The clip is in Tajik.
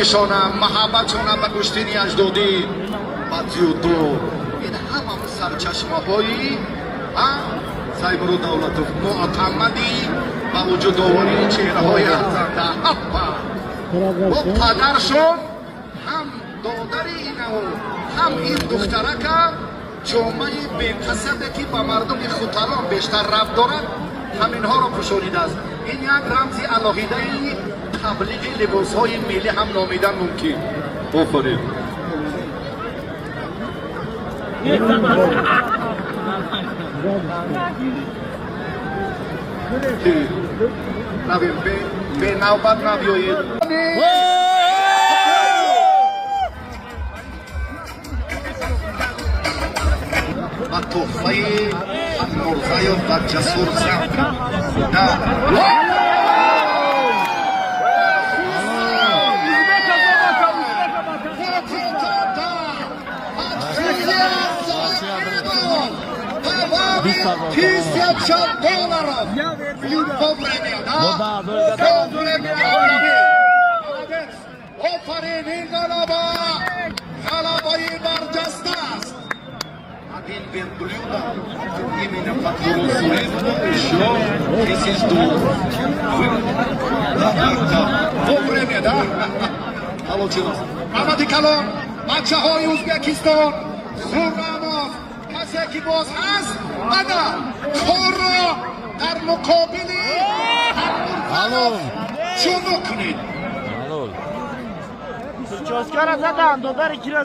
نشانم محبتشانم به کشتن اجدادی و زیودو این همه سرچشمه هایی سایبرو دولتوف معتمدی با وجود آوری چهره های ارزنده و پدرشون هم دادر اینو هم این دخترک جامعه بی‌کسبه که با مردم خودتران بیشتر ربط دارد همینها را پوشانیده است. این یک رمزی علاقیده تبلیغ لباس های ملی هم نامیدن ممکن. آفرین. رویم به نوبت نبیایید. و تحفه مرزه و جسور زم $1000 آفرین این غلبه برجسته است. Один верблюда, именно которого еще тысяч $1000. Вовремя, да? Получилось. Амади Калон, бачаҳои Узбекистон, Зурганов, касе ки боз ҳаст, ана корро дар муқобили Нурзанов чун мекунед? Чоскара задан, додari кира